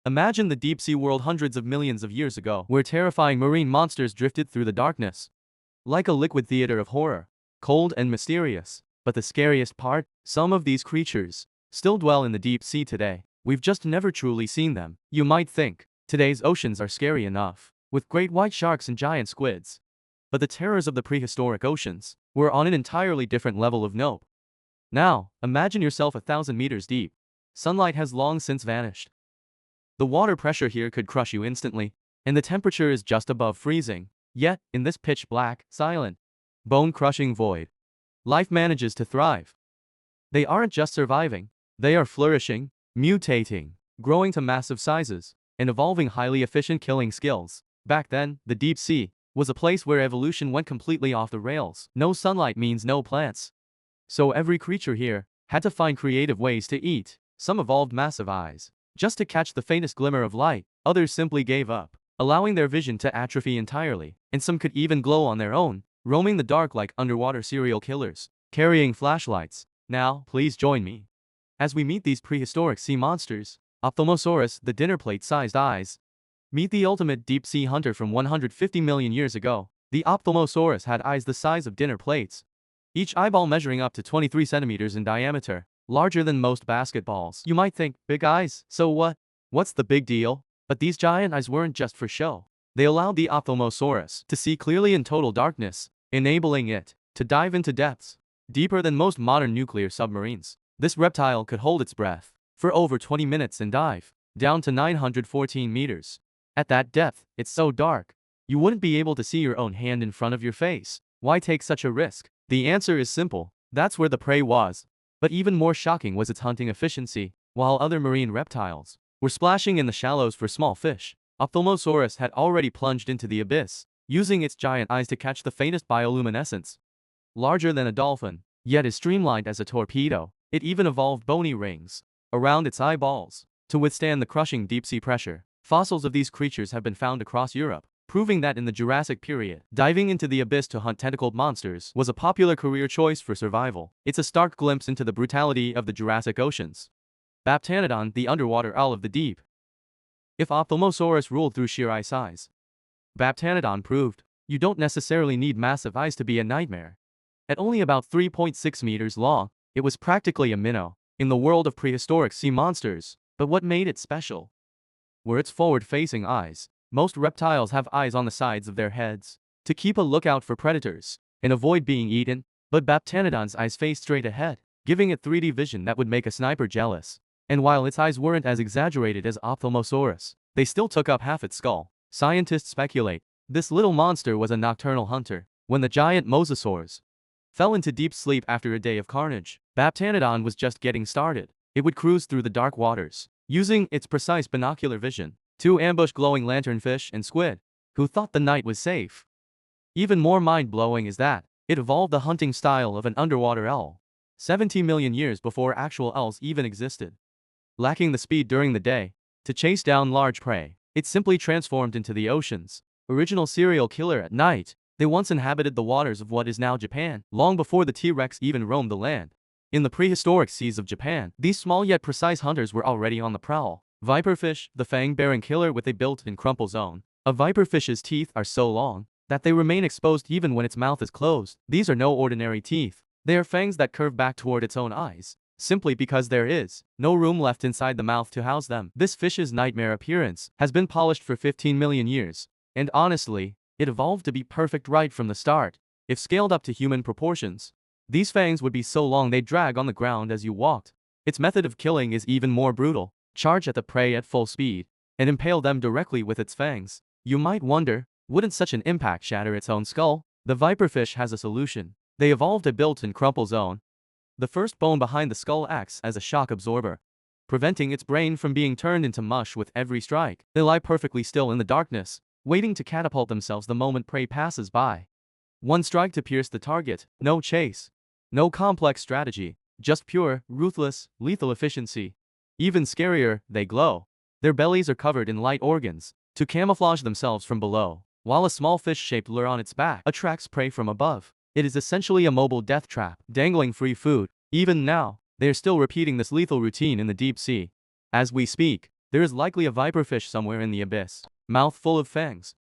Imagine the deep-sea world hundreds of millions of years ago, where terrifying marine monsters drifted through the darkness. Like a liquid theater of horror, cold and mysterious. But the scariest part, some of these creatures still dwell in the deep sea today. We've just never truly seen them. You might think, today's oceans are scary enough, with great white sharks and giant squids. But the terrors of the prehistoric oceans were on an entirely different level of nope. Now, imagine yourself 1,000 meters deep. Sunlight has long since vanished. The water pressure here could crush you instantly, and the temperature is just above freezing. Yet, in this pitch-black, silent, bone-crushing void, life manages to thrive. They aren't just surviving, they are flourishing, mutating, growing to massive sizes, and evolving highly efficient killing skills. Back then, the deep sea was a place where evolution went completely off the rails. No sunlight means no plants. So every creature here had to find creative ways to eat. Some evolved massive eyes, just to catch the faintest glimmer of light. Others simply gave up, allowing their vision to atrophy entirely. And some could even glow on their own, roaming the dark like underwater serial killers, carrying flashlights. Now, please join me as we meet these prehistoric sea monsters. Ophthalmosaurus, the dinner plate-sized eyes. Meet the ultimate deep-sea hunter from 150 million years ago. The Ophthalmosaurus had eyes the size of dinner plates, each eyeball measuring up to 23 centimeters in diameter, larger than most basketballs. You might think, big eyes, so what? What's the big deal? But these giant eyes weren't just for show. They allowed the Ophthalmosaurus to see clearly in total darkness, enabling it to dive into depths deeper than most modern nuclear submarines. This reptile could hold its breath for over 20 minutes and dive down to 914 meters. At that depth, it's so dark, you wouldn't be able to see your own hand in front of your face. Why take such a risk? The answer is simple. That's where the prey was. But even more shocking was its hunting efficiency. While other marine reptiles were splashing in the shallows for small fish, Ophthalmosaurus had already plunged into the abyss, using its giant eyes to catch the faintest bioluminescence. Larger than a dolphin, yet as streamlined as a torpedo, it even evolved bony rings around its eyeballs to withstand the crushing deep-sea pressure. Fossils of these creatures have been found across Europe, proving that in the Jurassic period, diving into the abyss to hunt tentacled monsters was a popular career choice for survival. It's a stark glimpse into the brutality of the Jurassic oceans. Baptanodon, the underwater owl of the deep. If Ophthalmosaurus ruled through sheer eye size, Baptanodon proved you don't necessarily need massive eyes to be a nightmare. At only about 3.6 meters long, it was practically a minnow in the world of prehistoric sea monsters. But what made it special were its forward-facing eyes. Most reptiles have eyes on the sides of their heads to keep a lookout for predators and avoid being eaten, but Baptanodon's eyes faced straight ahead, giving it 3D vision that would make a sniper jealous. And while its eyes weren't as exaggerated as Ophthalmosaurus, they still took up half its skull. Scientists speculate this little monster was a nocturnal hunter. When the giant mosasaurs fell into deep sleep after a day of carnage, Baptanodon was just getting started. It would cruise through the dark waters, using its precise binocular vision to ambush glowing lanternfish and squid, who thought the night was safe. Even more mind-blowing is that it evolved the hunting style of an underwater owl 70 million years before actual owls even existed. Lacking the speed during the day to chase down large prey, it simply transformed into the ocean's original serial killer at night. They once inhabited the waters of what is now Japan, long before the T-Rex even roamed the land. In the prehistoric seas of Japan, these small yet precise hunters were already on the prowl. Viperfish, the fang-bearing killer with a built-in crumple zone. A viperfish's teeth are so long that they remain exposed even when its mouth is closed. These are no ordinary teeth. They are fangs that curve back toward its own eyes, simply because there is no room left inside the mouth to house them. This fish's nightmare appearance has been polished for 15 million years, and honestly, it evolved to be perfect right from the start. If scaled up to human proportions, these fangs would be so long they'd drag on the ground as you walked. Its method of killing is even more brutal. Charge at the prey at full speed and impale them directly with its fangs. You might wonder, wouldn't such an impact shatter its own skull? The viperfish has a solution. They evolved a built-in crumple zone. The first bone behind the skull acts as a shock absorber, preventing its brain from being turned into mush with every strike. They lie perfectly still in the darkness, waiting to catapult themselves the moment prey passes by. One strike to pierce the target, no chase, no complex strategy, just pure, ruthless, lethal efficiency. Even scarier, they glow. Their bellies are covered in light organs to camouflage themselves from below, while a small fish-shaped lure on its back attracts prey from above. It is essentially a mobile death trap, dangling free food. Even now, they are still repeating this lethal routine in the deep sea. As we speak, There is likely a viperfish somewhere in the abyss, mouth full of fangs,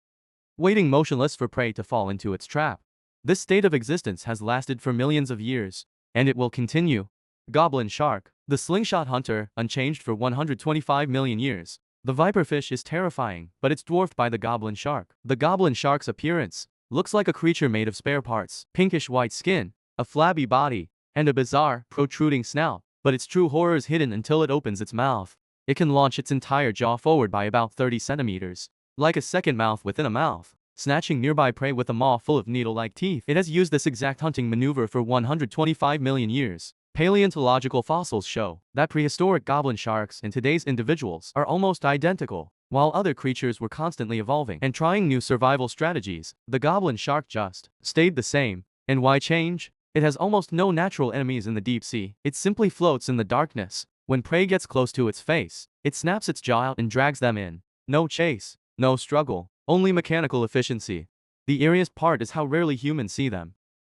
waiting motionless for prey to fall into its trap. This state of existence has lasted for millions of years, and it will continue. Goblin shark, the slingshot hunter, unchanged for 125 million years. The viperfish is terrifying, but it's dwarfed by the goblin shark. The goblin shark's appearance looks like a creature made of spare parts, pinkish white skin, a flabby body, and a bizarre, protruding snout. But its true horror is hidden until it opens its mouth. It can launch its entire jaw forward by about 30 centimeters, like a second mouth within a mouth, snatching nearby prey with a maw full of needle-like teeth. It has used this exact hunting maneuver for 125 million years. Paleontological fossils show that prehistoric goblin sharks and today's individuals are almost identical. While other creatures were constantly evolving and trying new survival strategies, the goblin shark just stayed the same. And why change? It has almost no natural enemies in the deep sea. It simply floats in the darkness. When prey gets close to its face, it snaps its jaw out and drags them in. No chase, no struggle, only mechanical efficiency. The eeriest part is how rarely humans see them.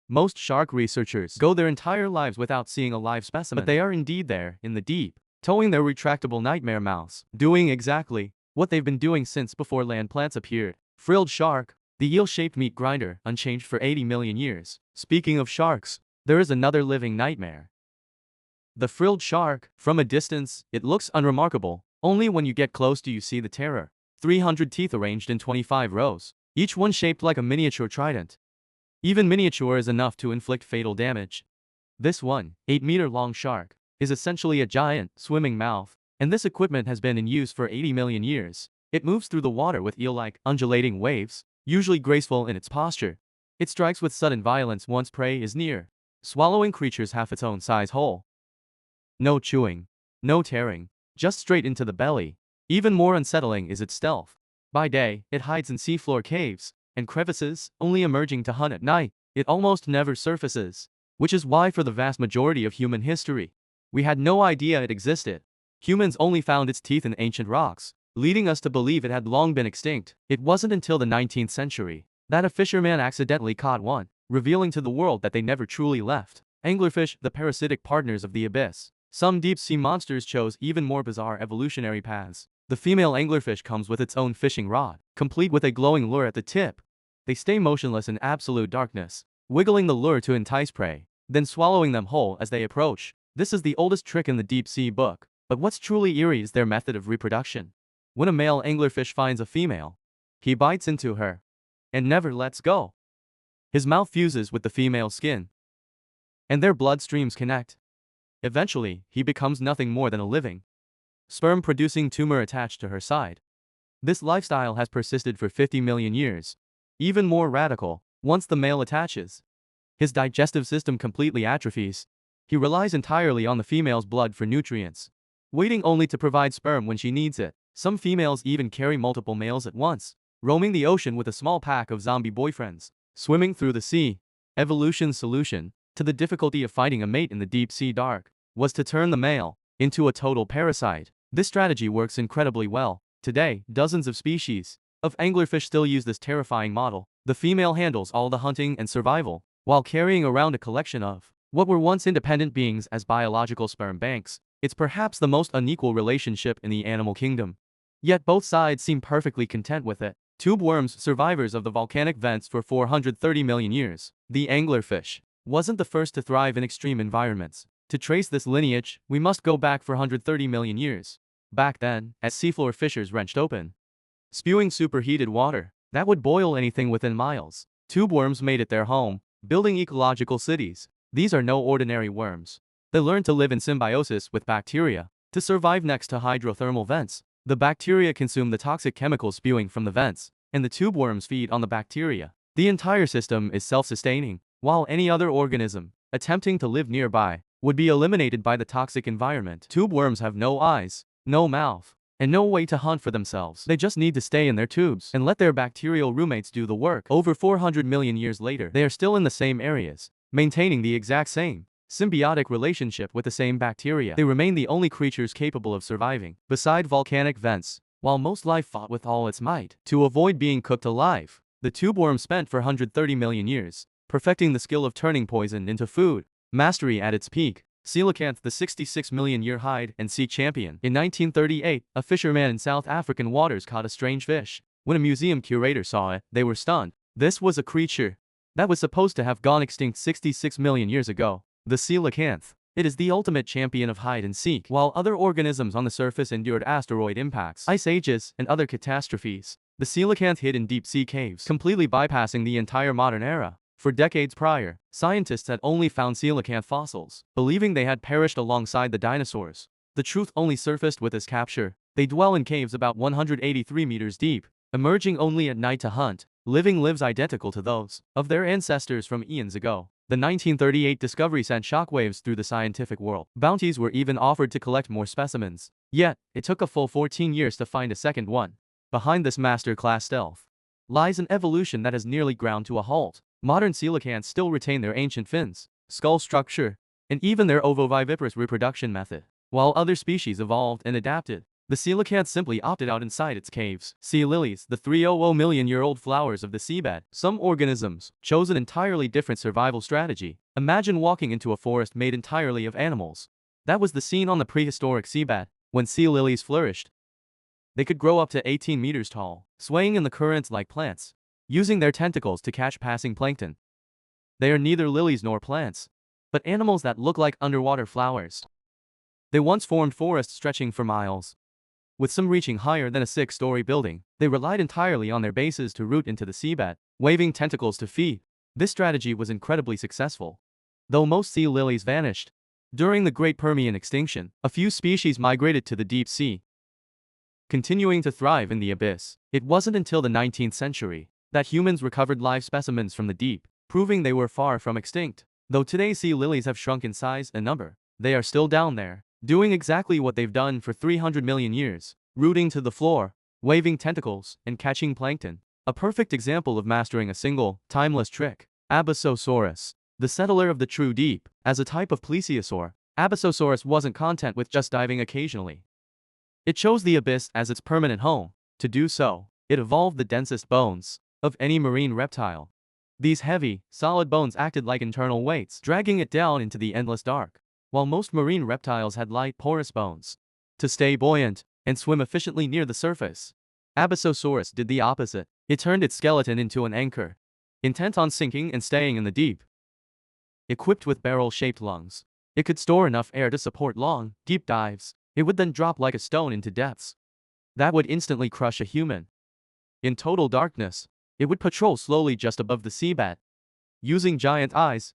Most shark researchers go their entire lives without seeing a live specimen, but they are indeed there, in the deep, towing their retractable nightmare mouths, doing exactly what they've been doing since before land plants appeared. Frilled shark, the eel-shaped meat grinder, unchanged for 80 million years. Speaking of sharks, there is another living nightmare. The frilled shark. From a distance, it looks unremarkable. Only when you get close do you see the terror. 300 teeth arranged in 25 rows, each one shaped like a miniature trident. Even miniature is enough to inflict fatal damage. This 8-meter-long shark is essentially a giant, swimming mouth, and this equipment has been in use for 80 million years. It moves through the water with eel-like, undulating waves, usually graceful in its posture. It strikes with sudden violence once prey is near, swallowing creatures half its own size whole. No chewing, no tearing, just straight into the belly. Even more unsettling is its stealth. By day, it hides in seafloor caves and crevices, only emerging to hunt at night. It almost never surfaces, which is why for the vast majority of human history, we had no idea it existed. Humans only found its teeth in ancient rocks, leading us to believe it had long been extinct. It wasn't until the 19th century that a fisherman accidentally caught one, revealing to the world that they never truly left. Anglerfish, the parasitic partners of the abyss. Some deep-sea monsters chose even more bizarre evolutionary paths. The female anglerfish comes with its own fishing rod, complete with a glowing lure at the tip. They stay motionless in absolute darkness, wiggling the lure to entice prey, then swallowing them whole as they approach. This is the oldest trick in the deep-sea book, but what's truly eerie is their method of reproduction. When a male anglerfish finds a female, he bites into her and never lets go. His mouth fuses with the female's skin, and their bloodstreams connect. Eventually, he becomes nothing more than a living, sperm-producing tumor attached to her side. This lifestyle has persisted for 50 million years. Even more radical, once the male attaches, his digestive system completely atrophies. He relies entirely on the female's blood for nutrients, waiting only to provide sperm when she needs it. Some females even carry multiple males at once, roaming the ocean with a small pack of zombie boyfriends. Swimming through the sea. Evolution's solution to the difficulty of finding a mate in the deep sea dark was to turn the male into a total parasite. This strategy works incredibly well. Today, dozens of species of anglerfish still use this terrifying model. The female handles all the hunting and survival, while carrying around a collection of what were once independent beings as biological sperm banks. It's perhaps the most unequal relationship in the animal kingdom. Yet both sides seem perfectly content with it. Tube worms, survivors of the volcanic vents for 430 million years. The anglerfish wasn't the first to thrive in extreme environments. To trace this lineage, we must go back for 130 million years. Back then, as seafloor fissures wrenched open, spewing superheated water that would boil anything within miles, tube worms made it their home, building ecological cities. These are no ordinary worms. They learned to live in symbiosis with bacteria to survive next to hydrothermal vents. The bacteria consume the toxic chemicals spewing from the vents, and the tube worms feed on the bacteria. The entire system is self-sustaining, while any other organism attempting to live nearby would be eliminated by the toxic environment. Tube worms have no eyes, no mouth, and no way to hunt for themselves. They just need to stay in their tubes and let their bacterial roommates do the work. Over 400 million years later, they are still in the same areas, maintaining the exact same symbiotic relationship with the same bacteria. They remain the only creatures capable of surviving beside volcanic vents, while most life fought with all its might to avoid being cooked alive. The tube worm spent 430 million years perfecting the skill of turning poison into food, mastery at its peak. Coelacanth, the 66-million-year hide and seek champion. In 1938, a fisherman in South African waters caught a strange fish. When a museum curator saw it, they were stunned. This was a creature that was supposed to have gone extinct 66 million years ago. The coelacanth. It is the ultimate champion of hide and seek. While other organisms on the surface endured asteroid impacts, ice ages, and other catastrophes, the coelacanth hid in deep-sea caves, completely bypassing the entire modern era. For decades prior, scientists had only found coelacanth fossils, believing they had perished alongside the dinosaurs. The truth only surfaced with this capture. They dwell in caves about 183 meters deep, emerging only at night to hunt, living lives identical to those of their ancestors from eons ago. The 1938 discovery sent shockwaves through the scientific world. Bounties were even offered to collect more specimens. Yet, it took a full 14 years to find a second one. Behind this master-class stealth lies an evolution that has nearly ground to a halt. Modern coelacanths still retain their ancient fins, skull structure, and even their ovoviviparous reproduction method. While other species evolved and adapted, the coelacanth simply opted out inside its caves. Sea lilies, the 300-million-year-old flowers of the seabed. Some organisms chose an entirely different survival strategy. Imagine walking into a forest made entirely of animals. That was the scene on the prehistoric seabed. When sea lilies flourished, they could grow up to 18 meters tall, swaying in the currents like plants, using their tentacles to catch passing plankton. They are neither lilies nor plants, but animals that look like underwater flowers. They once formed forests stretching for miles, with some reaching higher than a 6-story building. They relied entirely on their bases to root into the seabed, waving tentacles to feed. This strategy was incredibly successful. Though most sea lilies vanished during the Great Permian extinction, a few species migrated to the deep sea, continuing to thrive in the abyss. It wasn't until the 19th century that humans recovered live specimens from the deep, proving they were far from extinct. Though today sea lilies have shrunk in size and number, they are still down there, doing exactly what they've done for 300 million years, rooting to the floor, waving tentacles, and catching plankton. A perfect example of mastering a single, timeless trick. Abyssosaurus, the settler of the true deep. As a type of plesiosaur, Abyssosaurus wasn't content with just diving occasionally. It chose the abyss as its permanent home. To do so, it evolved the densest bones of any marine reptile. These heavy, solid bones acted like internal weights, dragging it down into the endless dark. While most marine reptiles had light, porous bones to stay buoyant and swim efficiently near the surface, Abyssosaurus did the opposite. It turned its skeleton into an anchor, intent on sinking and staying in the deep. Equipped with barrel-shaped lungs, it could store enough air to support long, deep dives. It would then drop like a stone into depths that would instantly crush a human. In total darkness, it would patrol slowly just above the seabed, using giant eyes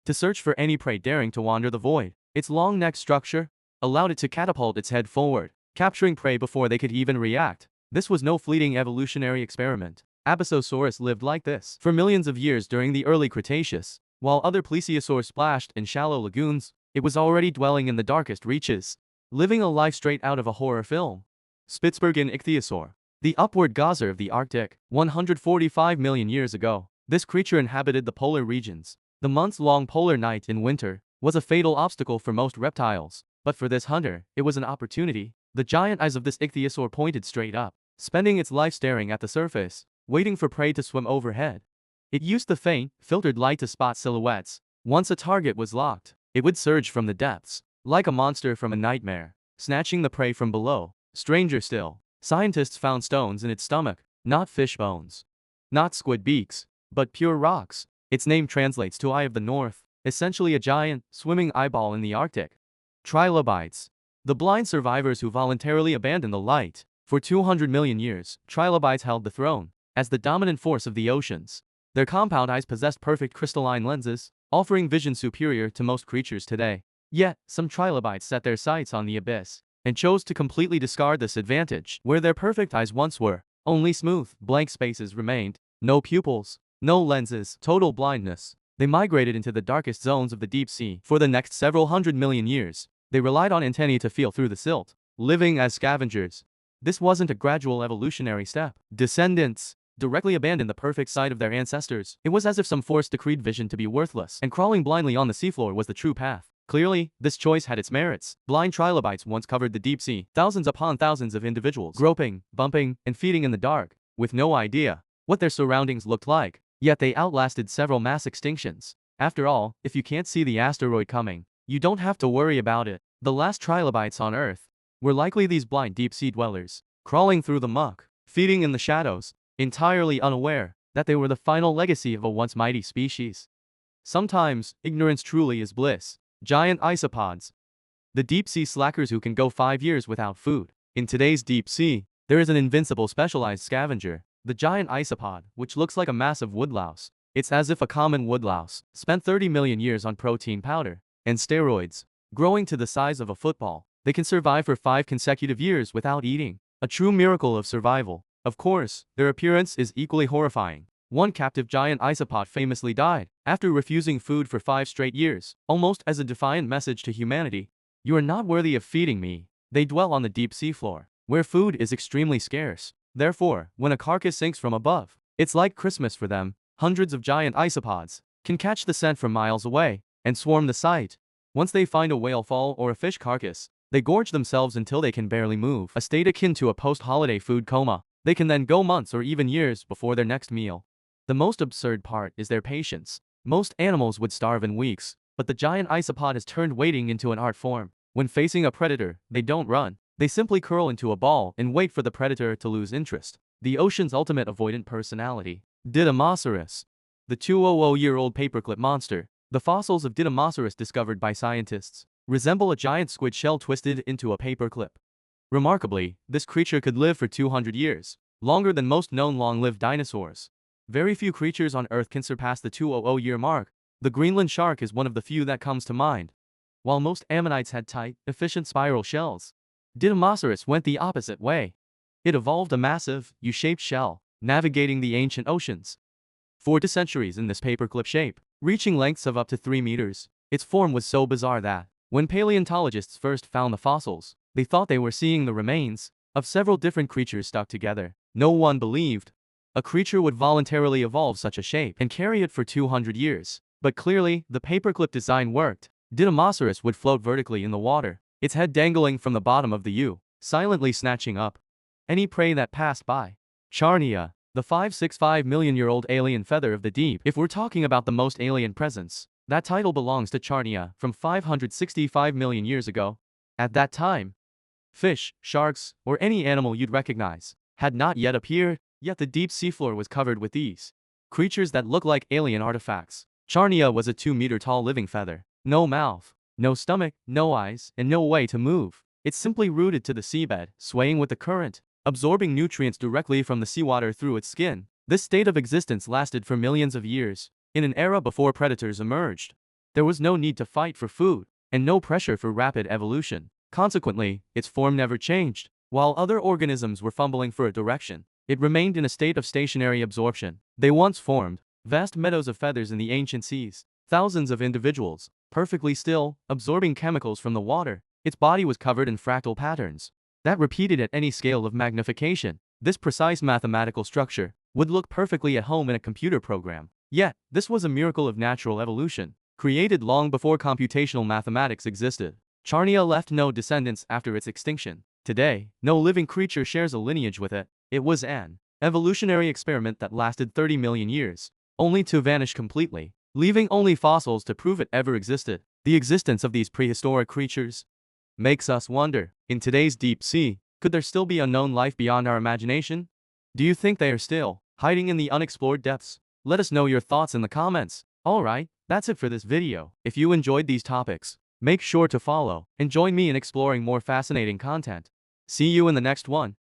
to search for any prey daring to wander the void. Its long neck structure allowed it to catapult its head forward, capturing prey before they could even react. This was no fleeting evolutionary experiment. Abyssosaurus lived like this for millions of years during the early Cretaceous. While other plesiosaurs splashed in shallow lagoons, it was already dwelling in the darkest reaches, living a life straight out of a horror film. Spitsbergen ichthyosaur, the upward gazer of the Arctic. 145 million years ago, this creature inhabited the polar regions. The months-long polar night in winter was a fatal obstacle for most reptiles, but for this hunter, it was an opportunity. The giant eyes of this ichthyosaur pointed straight up, spending its life staring at the surface, waiting for prey to swim overhead. It used the faint, filtered light to spot silhouettes. Once a target was locked, it would surge from the depths, like a monster from a nightmare, snatching the prey from below. Stranger still, scientists found stones in its stomach, not fish bones, not squid beaks, but pure rocks. Its name translates to Eye of the North, essentially a giant, swimming eyeball in the Arctic. Trilobites, the blind survivors who voluntarily abandoned the light. For 200 million years, trilobites held the throne as the dominant force of the oceans. Their compound eyes possessed perfect crystalline lenses, offering vision superior to most creatures today. Yet, some trilobites set their sights on the abyss and chose to completely discard this advantage. Where their perfect eyes once were, only smooth, blank spaces remained. No pupils, no lenses, total blindness. They migrated into the darkest zones of the deep sea. For the next several hundred million years, they relied on antennae to feel through the silt, living as scavengers. This wasn't a gradual evolutionary step. Descendants directly abandoned the perfect sight of their ancestors. It was as if some force decreed vision to be worthless, and crawling blindly on the seafloor was the true path. Clearly, this choice had its merits. Blind trilobites once covered the deep sea, thousands upon thousands of individuals, groping, bumping, and feeding in the dark, with no idea what their surroundings looked like. Yet they outlasted several mass extinctions. After all, if you can't see the asteroid coming, you don't have to worry about it. The last trilobites on Earth were likely these blind deep-sea dwellers, crawling through the muck, feeding in the shadows, entirely unaware that they were the final legacy of a once mighty species. Sometimes, ignorance truly is bliss. Giant isopods. The deep-sea slackers who can go 5 years without food. In today's deep sea, there is an invincible specialized scavenger, the giant isopod, which looks like a massive woodlouse. It's as if a common woodlouse spent 30 million years on protein powder and steroids. Growing to the size of a football, they can survive for 5 consecutive years without eating. A true miracle of survival. Of course, their appearance is equally horrifying. One captive giant isopod famously died after refusing food for 5 straight years, almost as a defiant message to humanity. You are not worthy of feeding me. They dwell on the deep seafloor, where food is extremely scarce. Therefore, when a carcass sinks from above, it's like Christmas for them. Hundreds of giant isopods can catch the scent from miles away and swarm the site. Once they find a whale fall or a fish carcass, they gorge themselves until they can barely move, a state akin to a post-holiday food coma. They can then go months or even years before their next meal. The most absurd part is their patience. Most animals would starve in weeks, but the giant isopod has turned waiting into an art form. When facing a predator, they don't run. They simply curl into a ball and wait for the predator to lose interest. The ocean's ultimate avoidant personality. Didymosaurus. The 200-year-old paperclip monster. The fossils of Didymosaurus discovered by scientists resemble a giant squid shell twisted into a paperclip. Remarkably, this creature could live for 200 years, longer than most known long-lived dinosaurs. Very few creatures on Earth can surpass the 200-year mark. The Greenland shark is one of the few that comes to mind. While most ammonites had tight, efficient spiral shells, Didymosaurus went the opposite way. It evolved a massive, U-shaped shell, navigating the ancient oceans for centuries in this paperclip shape, reaching lengths of up to 3 meters. Its form was so bizarre that, when paleontologists first found the fossils, they thought they were seeing the remains of several different creatures stuck together. No one believed a creature would voluntarily evolve such a shape and carry it for 200 years. But clearly, the paperclip design worked. Didymosaurus would float vertically in the water, its head dangling from the bottom of the U, silently snatching up any prey that passed by. Charnia, the 565 million-year-old alien feather of the deep. If we're talking about the most alien presence, that title belongs to Charnia from 565 million years ago. At that time, fish, sharks, or any animal you'd recognize had not yet appeared, yet the deep seafloor was covered with these creatures that look like alien artifacts. Charnia was a 2-meter-tall living feather. No mouth, no stomach, no eyes, and no way to move. It's simply rooted to the seabed, swaying with the current, absorbing nutrients directly from the seawater through its skin. This state of existence lasted for millions of years. In an era before predators emerged, there was no need to fight for food, and no pressure for rapid evolution. Consequently, its form never changed. While other organisms were fumbling for a direction, it remained in a state of stationary absorption. They once formed vast meadows of feathers in the ancient seas. Thousands of individuals, perfectly still, absorbing chemicals from the water. Its body was covered in fractal patterns that repeated at any scale of magnification. This precise mathematical structure would look perfectly at home in a computer program. Yet, this was a miracle of natural evolution, created long before computational mathematics existed. Charnia left no descendants after its extinction. Today, no living creature shares a lineage with it. It was an evolutionary experiment that lasted 30 million years, only to vanish completely, leaving only fossils to prove it ever existed. The existence of these prehistoric creatures makes us wonder, in today's deep sea, could there still be unknown life beyond our imagination? Do you think they are still hiding in the unexplored depths? Let us know your thoughts in the comments. Alright, that's it for this video. If you enjoyed these topics, make sure to follow and join me in exploring more fascinating content. See you in the next one.